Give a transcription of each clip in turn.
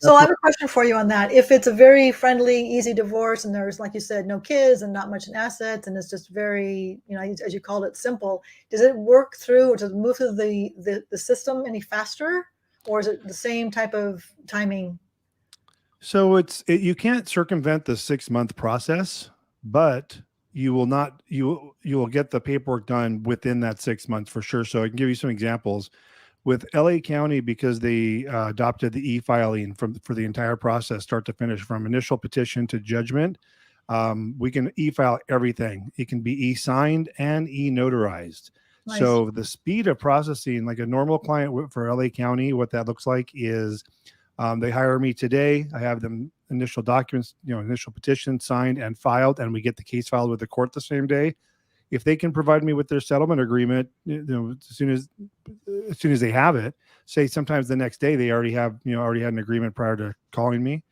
So That's I what. have a question for you on that. If it's a very friendly, easy divorce and there's, like you said, no kids and not much in assets and it's just very, as you called it, simple, does it work through or does it move through the system any faster? Or is it the same type of timing? So you can't circumvent the 6 month process, but you will get the paperwork done within that 6 months for sure. So I can give you some examples with LA County because they adopted the e-filing for the entire process, start to finish, from initial petition to judgment. We can e-file everything. It can be e-signed and e-notarized. Nice. So the speed of processing, like a normal client for LA County, what that looks like is they hire me today. I have them initial documents, initial petition signed and filed, and we get the case filed with the court the same day. If they can provide me with their settlement agreement, as soon as they have it, say sometimes the next day they already had an agreement prior to calling me.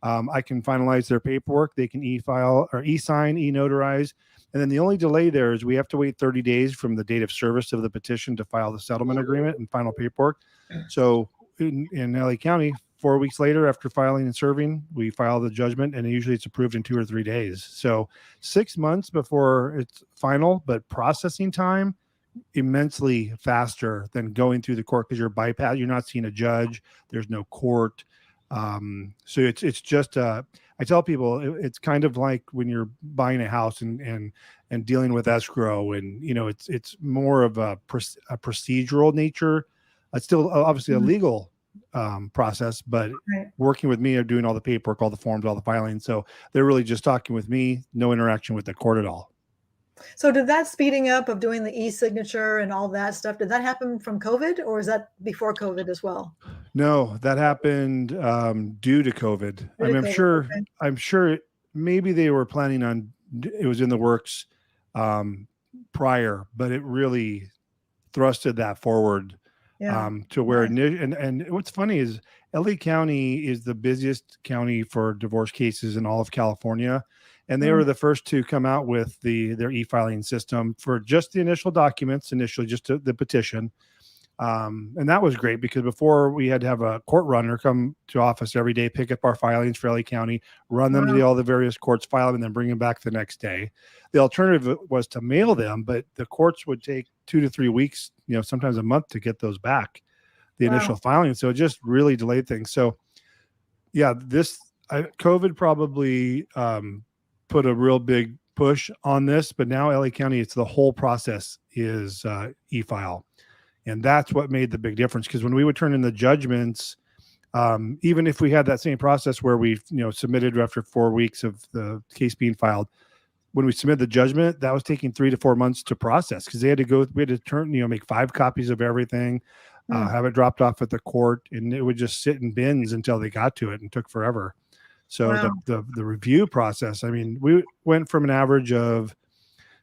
I can finalize their paperwork. They can e-file or e-sign, e-notarize. And then the only delay there is we have to wait 30 days from the date of service of the petition to file the settlement agreement and final paperwork. So in LA County, 4 weeks later after filing and serving, we file the judgment, and usually it's approved in 2 or 3 days. So 6 months before it's final, but processing time immensely faster than going through the court because you're not seeing a judge. There's no court. So it's just I tell people it's kind of like when you're buying a house and dealing with escrow, and it's more of a procedural nature. It's still obviously a Mhm. legal process, but Right. working with me are doing all the paperwork, all the forms, all the filing. So they're really just talking with me, no interaction with the court at all. So did that speeding up of doing the e-signature and all that stuff, did that happen from COVID or is that before COVID as well? No, that happened due to COVID. I Due to mean, COVID, okay. I'm sure maybe they were planning on it was in the works um, prior, but it really thrusted that forward Yeah. to where Nice. and what's funny is LA County is the busiest county for divorce cases in all of California, and they Mm, were the first to come out with their e-filing system for just the initial documents, initially just the petition. And that was great because before we had to have a court runner come to office every day, pick up our filings for LA County, run them to wow. all the various courts, file them, and then bring them back the next day. The alternative was to mail them, but the courts would take 2 to 3 weeks, sometimes a month to get those back, the initial Wow. filing. So it just really delayed things. So yeah, COVID probably put a real big push on this, but now LA County, it's the whole process is e-file. And that's what made the big difference. Because when we would turn in the judgments, even if we had that same process where we, submitted after 4 weeks of the case being filed, when we submitted the judgment, that was taking 3 to 4 months to process because we had to make 5 copies of everything, Mm, have it dropped off at the court, and it would just sit in bins until they got to it and took forever. So wow. the review process, I mean, we went from an average of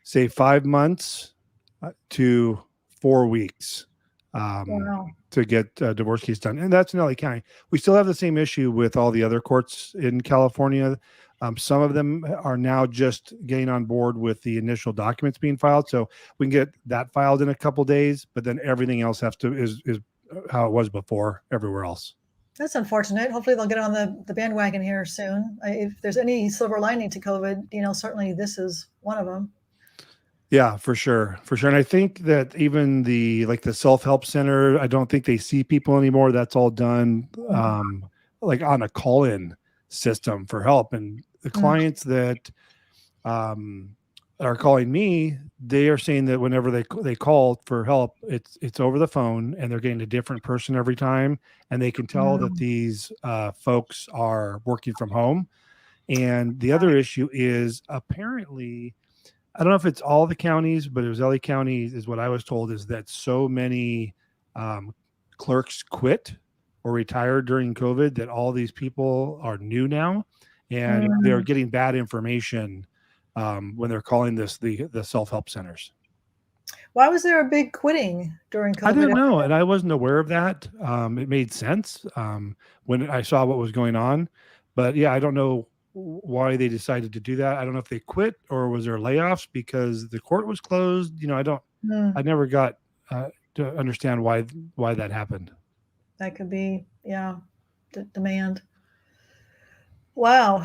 say 5 months to 4 weeks Wow. to get a divorce case done. And that's in LA County. We still have the same issue with all the other courts in California. Some of them are now just getting on board with the initial documents being filed. So we can get that filed in a couple days, but then everything else is how it was before everywhere else. That's unfortunate. Hopefully they'll get on the bandwagon here soon. If there's any silver lining to COVID, certainly this is one of them. Yeah, for sure. For sure. And I think that even the self-help center, I don't think they see people anymore. That's all done like on a call-in system for help. And the Mm, clients that um are calling me, they are saying that whenever they call for help, it's over the phone and they're getting a different person every time. And they can tell that mm, these folks are working from home. And the yeah. other issue is apparently I don't know if it's all the counties, but it was LA County, is what I was told, is that so many um, clerks quit or retired during COVID that all these people are new now, and they're Mm. getting bad information when they're calling this the self help centers. Why was there a big quitting during I COVID? didn't know, and I wasn't aware of that. It made sense when I saw what was going on, but yeah, I don't know why they decided to do that. I don't know if they quit or was there layoffs because the court was closed. I Mm, never got to understand why that happened. that could be, yeah, demand. Wow.